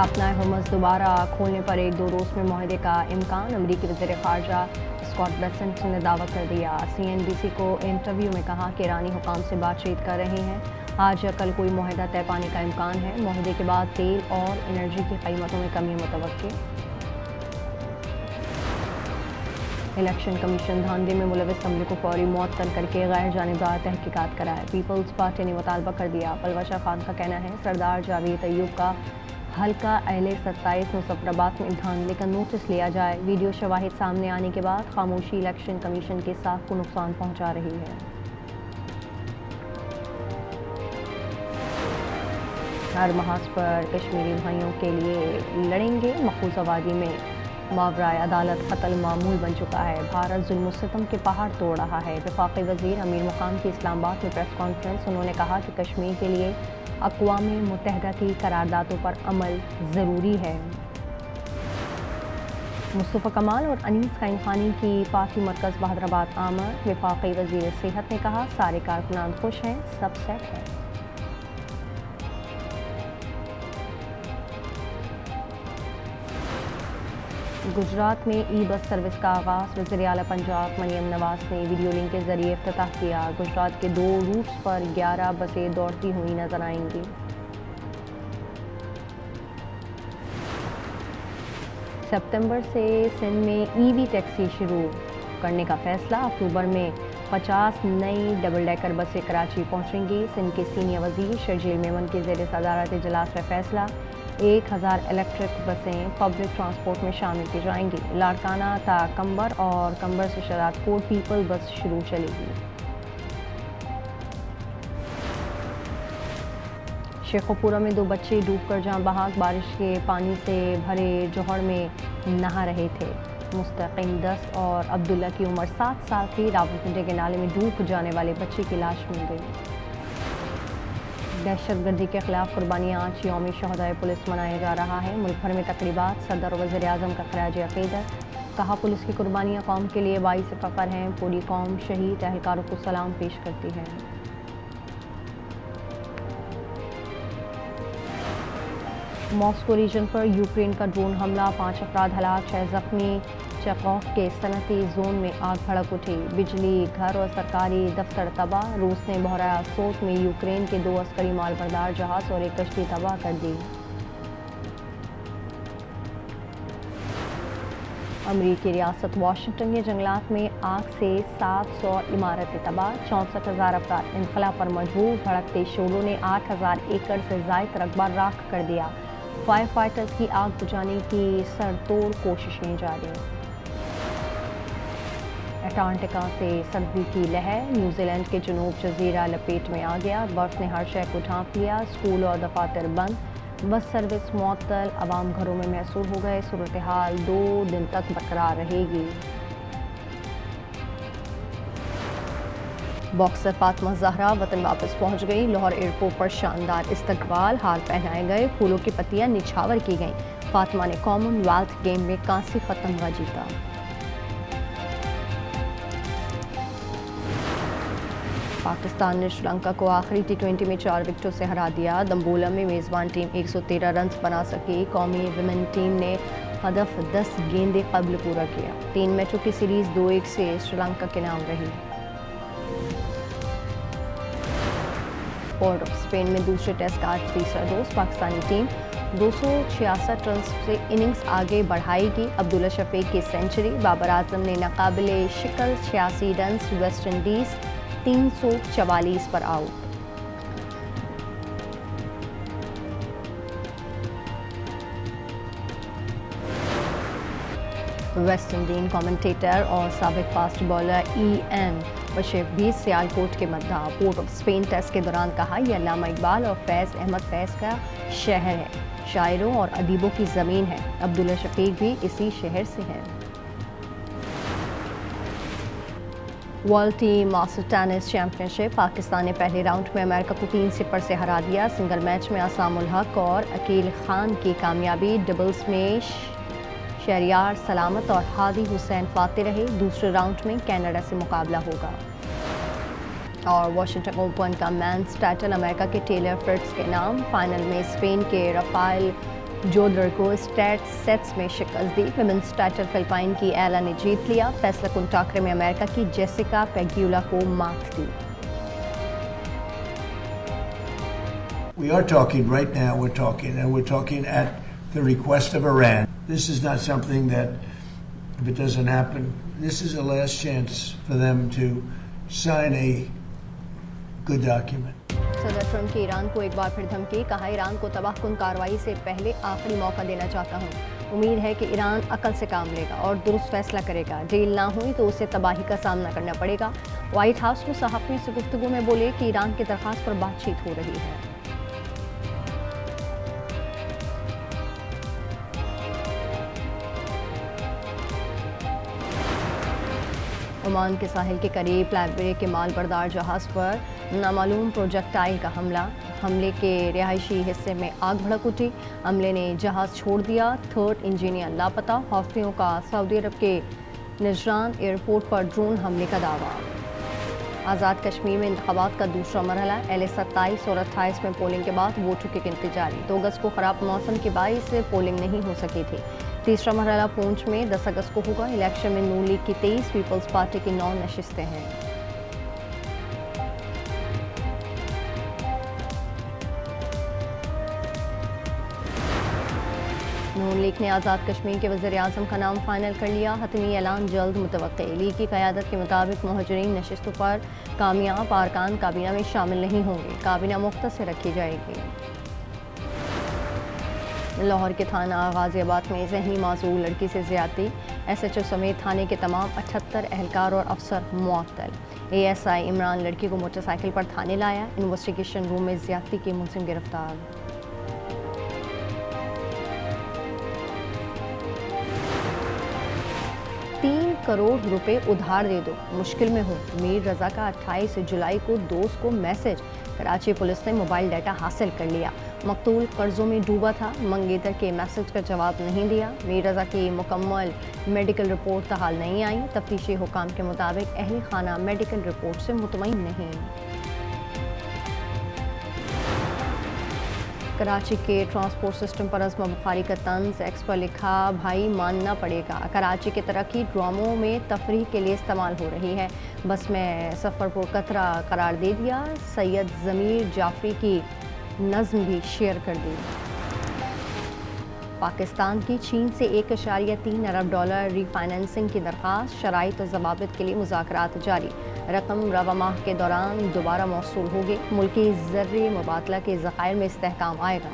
रापना Hermes दोबारा खोलने पर 1-2 रोज़ में मुआहदे का इम्कान। अमरीकी वज़ीर ख़ारजा स्कॉट बेसेंट ने दावा कर दिया। CNBC को इंटरव्यू में कहा कि ईरानी हुकाम से बातचीत कर रहे हैं। आज या कल कोई मुआहदा तय पाने का इम्कान है। मुआहदे के बाद तेल और एनर्जी की कीमतों में कमी मुतवक्किल। इलेक्शन कमीशन धांधे में मुलविस अमले को फौरी मुअत्तल करके गैर जानिबदार तहकीकात कराए। पीपल्स पार्टी ने मुतालबा कर दिया। पलवशा खान का कहना है सरदार जावेद अयूब का हल्का अहले 27 मुजफ्फराबाद में धांधले का नोटिस लिया जाए। वीडियो शवाहिद सामने आने के बाद खामोशी इलेक्शन कमीशन के साख को नुकसान पहुंचा रही है। हर महाज पर कश्मीरी भाइयों के लिए लड़ेंगे। मखूजा वादी में मावराए अदालत कत्ल मामूल बन चुका है। भारत जुल्म सितम के पहाड़ तोड़ रहा है। वफाकी वज़ीर अमीर मुकाम की इस्लामाबाद में प्रेस कॉन्फ्रेंस। उन्होंने कहा कि कश्मीर के लिए अक़वाम मुत्तहिदा की करारदादों पर अमल ज़रूरी है। मुस्तफ़ा कमाल और अनीस क़ाइम खानी की पार्टी मरकज़ बहादुराबाद आमद। वफाकी वज़ीर सेहत ने कहा सारे कारकुनान खुश हैं, सब सेट है। गुजरात में ई-बस सर्विस का आगाज़। वज़ीर आला पंजाब मरियम नवाज़ ने वीडियो लिंक के ज़रिए इफ्तिताह किया। गुजरात के 2 रूट्स पर 11 बसें दौड़ती हुई नजर आएंगी। सितंबर से सिंध में EV टैक्सी शुरू करने का फैसला। अक्टूबर में 50 नई डबल डेकर बसें कराची पहुंचेंगी। सिंध के सीनियर वज़ीर शर्जील मेमन की ज़ेर सदारत इजलास में फैसला। 1000 इलेक्ट्रिक बसें पब्लिक ट्रांसपोर्ट में शामिल की जाएंगी। लाड़काना ता कंबर और कंबर से शरात कोट पीपल बस शुरू चलेगी। शेखोपुरा में 2 बच्चे डूबकर जान बहक। बारिश के पानी से भरे जोहड़ में नहा रहे थे। मुस्तकीम 10 और अब्दुल्ला की उम्र 7 साल थी। रावलपिंडी के नाले में डूब जाने वाले बच्चे की लाश मिल गई। दहशतगर्दी के खिलाफ कुर्बानी आज यौम शहदाए पुलिस मनाया जा रहा है। मुल्क भर में तकरीबात। सदर और वज़ीर आज़म का खराज अक़ीदत। कहा पुलिस की कुर्बानियाँ कौम के लिए बाइस फ़ख्र हैं। पूरी कौम शहीद अहलकारों को सलाम पेश करती है। मॉस्को रीजन पर यूक्रेन का ड्रोन हमला। 5 अफराद हलाक, 6 ज़ख्मी। चेकोव के सनती जोन में आग भड़क उठी। बिजली, घर और सरकारी दफ्तर तबाह। रूस ने बहरा सोत में यूक्रेन के 2 अस्करी मालबरदार जहाज और 1 कश्ती तबाह कर दी। अमरीकी रियासत वाशिंगटन के जंगलात में आग से 700 इमारतें तबाह। 64,000 अफराद इनखला पर मजबूर। भड़कते शोलों ने 8,000 एकड़ से ज़ायद रकबा राख कर दिया। फायर फाइटर्स की आग बुझाने की सरतोड़ कोशिशें जारी। अटलांटिका से सर्दी की लहर। न्यूजीलैंड के जनूब जजीरा लपेट में आ गया। बर्फ ने हर शय को ढांप लिया। स्कूल और दफातर बंद। बस सर्विस मुअत्तल। आवाम घरों में महसूर हो गए। सूरत हाल 2 दिन तक बरकरार रहेगी। बॉक्सर फातिमा ज़हरा वतन वापस पहुंच गई। लाहौर एयरपोर्ट पर शानदार इस्तकबाल। हार पहनाए गए। फूलों की पत्तियां निछावर की गईं। फातिमा ने कॉमनवेल्थ गेम में कांसी तमगा जीता। पाकिस्तान ने श्रीलंका को आखिरी T20 में 4 विकेटों से हरा दिया। दम्बोला में मेज़बान टीम 113 रन बना सकी। कौमी विमेन टीम ने हदफ 10 गेंदे कबल पूरा किया। 3 मैचों की सीरीज 2-1 से श्रीलंका के नाम रही। पोर्ट ऑफ स्पेन में दूसरे टेस्ट का आज तीसरा रोज। पाकिस्तानी टीम 266 रन से इनिंग्स आगे बढ़ाएगी। अब्दुल्ला शफीक की सेंचुरी। बाबर आजम ने नाकाबिले शिकल 86 रन। वेस्ट इंडीज 344 पर आउट। वेस्ट इंडीन कमेंटेटर और साबिक फास्ट बॉलर EM बशीर भी सियालकोट के मद्दा पोर्ट ऑफ स्पेन टेस्ट के दौरान कहा, यह अल्लामा इकबाल और फैज़ अहमद फैज़ का शहर है, शायरों और अदीबों की ज़मीन है। अब्दुल्ला शफीक भी इसी शहर से हैं। World team master tennis championship. Pakistan ने पहले राउंड में अमेरिका को 3-0 से हरा दिया। सिंगल मैच में आसाम उल हक और अकील खान की कामयाबी। डबल्स में शहरियार सलामत और हादी हुसैन फाते रहे। दूसरे राउंड में कनाडा से मुकाबला होगा। और वॉशिंगटन ओपन का मेंस टाइटल अमेरिका के टेलर फ्रिट्ज के नाम। फाइनल में स्पेन के राफेल जो को स्टैट सेट्स में शिकस्त दी। विमेंस टाइटल फिलिपाइन की एला ने जीत लिया। फैसला कुन टाकरे में अमेरिका की जेसिका पेग्यूला को मात दी। We are talking right now, and we're talking at the request of Iran. This is not something that, if it doesn't happen, this is a last chance for them to sign a good document. सदर Trump की Iran को एक बार फिर धमकी, कहा Iran को तबाहकुन कार्रवाई से पहले आखिरी मौका देना चाहता हूँ। उम्मीद है कि ईरान अकल से काम लेगा और दुरुस्त फैसला करेगा। डील ना हुई तो उसे तबाही का सामना करना पड़ेगा। व्हाइट हाउस को सहाफ़ियों से गुफ्तगू में बोले कि ईरान की दरख्वास्त पर बातचीत हो रही है। ओमान के साहिल के करीब लाइब्रेरी के माल बरदार जहाज़ पर नामालूम प्रोजेक्टाइल का हमले के रिहायशी हिस्से में आग भड़क उठी। अमले ने जहाज़ छोड़ दिया। थर्ड इंजीनियर लापता। हौथियों का सऊदी अरब के निजरान एयरपोर्ट पर ड्रोन हमले का दावा। आज़ाद कश्मीर में इंतखाबात का दूसरा मरहला LA 27 और 28 में पोलिंग के बाद वोटों की गिनती जारी। 2 अगस्त को खराब मौसम के बाइस से पोलिंग नहीं हो सकी थी। तीसरा मरहला पूंछ में 10 अगस्त को होगा। इलेक्शन में नून लीग की 23, पीपल्स पार्टी की 9 नशिस्तें हैं। नून लीग ने आज़ाद कश्मीर के वज़ीर आज़म का नाम फाइनल कर लिया। हतमी ऐलान जल्द मुतवक्के। लीग की क़यादत के मुताबिक मुहाजिरीन नशिस्तों पर कामयाब अरकान काबीना में शामिल नहीं होंगे। काबीना मुख्तसर रखी जाएगी। लाहौर के थाना गाजियाबाद में ज़हनी मासूल लड़की से ज़्यादती। SHO समेत थाने के तमाम 78 एहलकार और अफसर मुअत्तल। ASI इमरान लड़की को मोटरसाइकिल पर थाने लाया। इन्वेस्टिगेशन रूम में ज़्यादती के मुलज़िम गिरफ्तार। $3 करोड़ रुपए उधार दे दो, मुश्किल में हूँ। मीर रजा का 28 जुलाई को दोस्त को मैसेज। कराची पुलिस ने मोबाइल डाटा हासिल कर लिया। मकतूल कर्जों में डूबा था। मंगेतर के मैसेज का जवाब नहीं दिया। मीर रजा की मुकम्मल मेडिकल रिपोर्ट तहाल नहीं आई। तफ्तीशी हुकाम के मुताबिक अहल खाना मेडिकल रिपोर्ट से मुतमईन नहीं। कराची के ट्रांसपोर्ट सिस्टम पर अज़मा बुखारी का तंज। एक्स पर लिखा, भाई मानना पड़ेगा। कराची के तरक्की ड्रामों में तफरीह के लिए इस्तेमाल हो रही है। बस में सफ़र को कतरा करार दे दिया। सैयद ज़मीर जाफरी की नज़्म भी शेयर कर दी। पाकिस्तान की चीन से $1.3 अरब रीफाइनेंसिंग की दरख्वास्त। शराइत और ज़वाबित के लिए मुज़ाकरात जारी। रकम रवा माह के दौरान दोबारा मौसूल होगी। मुल्की ज़र्री मुबादला के ज़खायर में इस्तेहकाम आएगा।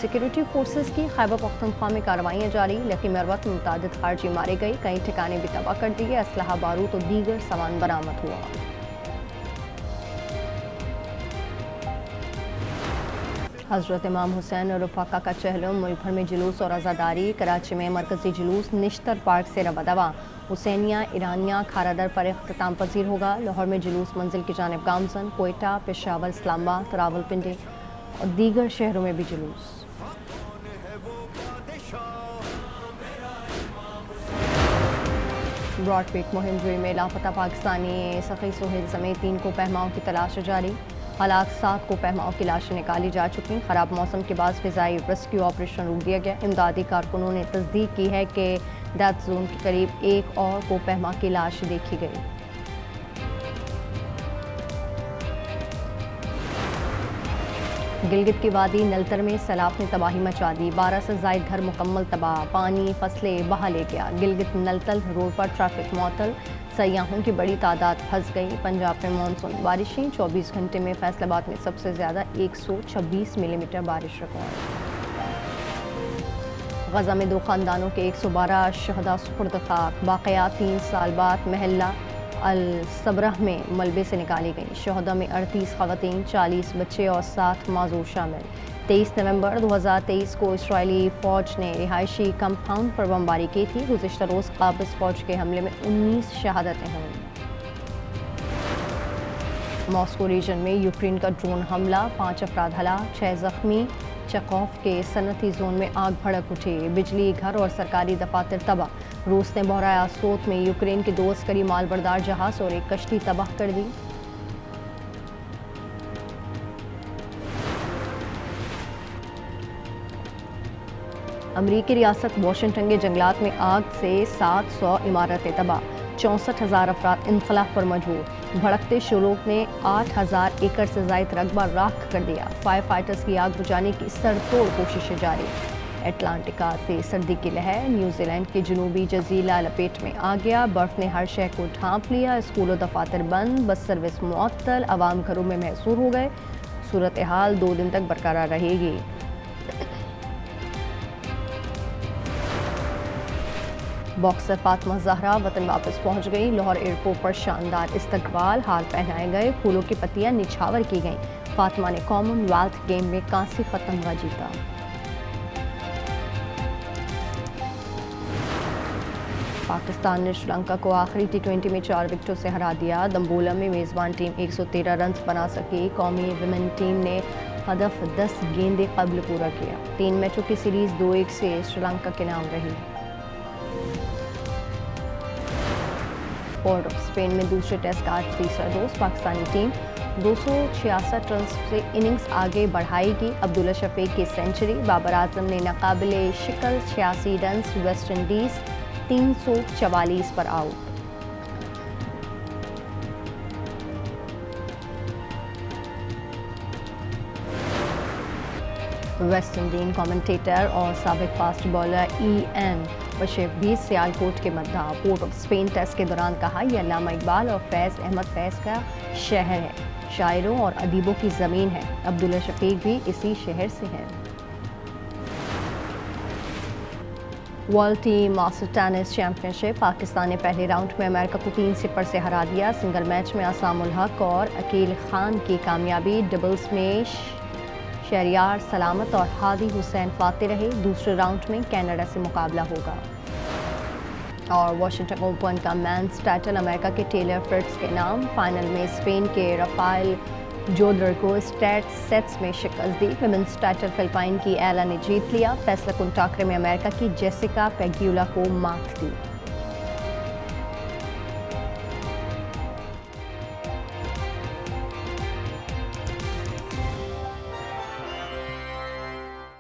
सिक्योरिटी फोर्सेस की खैबर पख्तूनख्वा में कार्रवाइयाँ जारी। लकी मरवत में मुतादिद खारजी मारे गए। कई ठिकाने भी तबाह कर दिए। असलहा बारूद और दीगर सामान बरामद हुआ। हज़रत इमाम हुसैन और रफ़ाक़ा का चहलम। मुल्क भर में जुलूस और आज़ादारी। कराची में मरकज़ी जुलूस निश्तर पार्क से रवादवा। हुसैनिया ईरानिया खारादर पर इख्तिताम पजीर होगा। लाहौर में जुलूस मंजिल की जानिब गामजन। कोयटा, पेशावर, इस्लामाबाद, रावलपिंडी और दीगर शहरों में भी जुलूस। ब्रॉडपीक मुहिम जुई में लापता पाकिस्तानी सखी सोहेल समेत 3 को पहमाओं की तलाश जारी। हालात 7 को पहमाओं की लाशें निकाली जा चुकी। खराब मौसम के बाद फ़िज़ाई रेस्क्यू ऑपरेशन रोक दिया गया। इमदादी कारकुनों ने तस्दीक की है कि डेथ जोन के करीब एक और को पहमा की लाश देखी गई। गिलगित की वादी नलतर में सैलाब ने तबाही मचा दी। 12 से ज़ायद घर मुकम्मल तबाह। पानी फसलें बहा ले गया। गिलगित नलतल रोड पर ट्रैफिक मुअत्तल। सयाहों की बड़ी तादाद फंस गई। पंजाब में मानसून बारिशें। 24 घंटे में फैसलाबाद में सबसे ज़्यादा 126 मिलीमीटर बारिश रिकॉर्ड। गजा में 2 ख़ानदानों के 112 शहदा सुपुर्द खाक। बाक़ियात 3 साल बाद महल्ला अल-सब्रह में मलबे से निकाली गई। शहदा में 38 ख़वातीन, 40 बच्चे और 7 माजूर शामिल। 23 नवंबर 2023 को इसराइली फ़ौज ने रिहायशी कंपाउंड पर बमबारी की थी। गुज़िश्ता रोज़ क़ाबिज़ फ़ौज के हमले में 19 शहादतें हुईं। मॉस्को रीजन में यूक्रेन का ड्रोन हमला। 5 अफराद हलाक, 6 ज़ख्मी। चेकोव के सनती जोन में आग भड़क उठी। बिजली, घर और सरकारी दफातर तबाह। रूस ने बहराए सोत में यूक्रेन के 2 अस्करी मालबरदार जहाज़ और एक कश्ती तबाह कर दी। امریکی ریاست واشنگٹن کے جنگلات میں آگ سے 700 عمارتیں تباہ، 64,000 افراد انخلا پر مجبور، بھڑکتے شعلوں نے 8,000 ایکڑ سے زائد رقبہ راکھ کر دیا، فائر فائٹرز کی آگ بجھانے کی سر توڑ کوششیں جاری۔ اٹلانٹکا سے سردی کی لہر، نیوزی لینڈ کے جنوبی جزیرہ لپیٹ میں آ گیا، برف نے ہر شہر کو ڈھانپ لیا، اسکول و دفاتر بند، بس سروس معطل، عوام گھروں میں محصور ہو گئے، صورتحال 2 دن تک برقرار رہے گی۔ باکسر فاطمہ زہرا وطن واپس پہنچ گئی، لاہور ایئرپورٹ پر شاندار استقبال، ہار پہنائے گئے، پھولوں کی پتیاں نچھاور کی گئیں، فاطمہ نے کامن ویلتھ گیم میں کانسی کا تمغہ جیتا۔ پاکستان نے سری لنکا کو آخری ٹی20 میں 4 وکٹوں سے ہرا دیا، دمبولا میں میزبان ٹیم 113 رنز بنا سکی، قومی ویمن ٹیم نے ہدف 10 گیندیں قبل پورا کیا، 3 میچوں کی سیریز 2-1 سے سری لنکا کے نام رہی۔ پورٹ آف اسپین میں دوسرے ٹیسٹ کا آج تیسرا روز، پاکستانی ٹیم 266 رنز سے اننگز آگے بڑھائے گی، عبداللہ شفیق کی سنچری، بابر اعظم نے ناقابل شکل 86 رنز، ویسٹ انڈیز 344 پر آؤٹ۔ ویسٹ انڈین کمنٹیٹر اور سابق فاسٹ بالر ایم بشیر بھی سیالکوٹ کے مداح، پورٹ آف اسپین ٹیسٹ کے دوران کہا، یہ علامہ اقبال اور فیض احمد فیض کا شہر ہے، شاعروں اور ادیبوں کی زمین ہے، عبداللہ شفیق بھی اسی شہر سے ہیں۔ World team master tennis championship, Pakistan نے پہلے راؤنڈ میں امریکہ کو 3-0 سے ہرا دیا، سنگل میچ میں عصام الحق اور عقیل خان کی کامیابی، ڈبلز میں شہریار سلامت اور ہادی حسین فاتح رہے، دوسرے راؤنڈ میں کینیڈا سے مقابلہ ہوگا۔ اور واشنگٹن اوپن کا مینز ٹائٹل امریکہ کے ٹیلر فرٹز کے نام، فائنل میں اسپین کے رافائل جودر کو اسٹریٹ سیٹس میں شکست دی، ویمنز ٹائٹل فلپائن کی ایلا نے جیت لیا، فیصلہ کن ٹاکرے میں امریکہ کی جیسیکا پیگیولا کو مات دی۔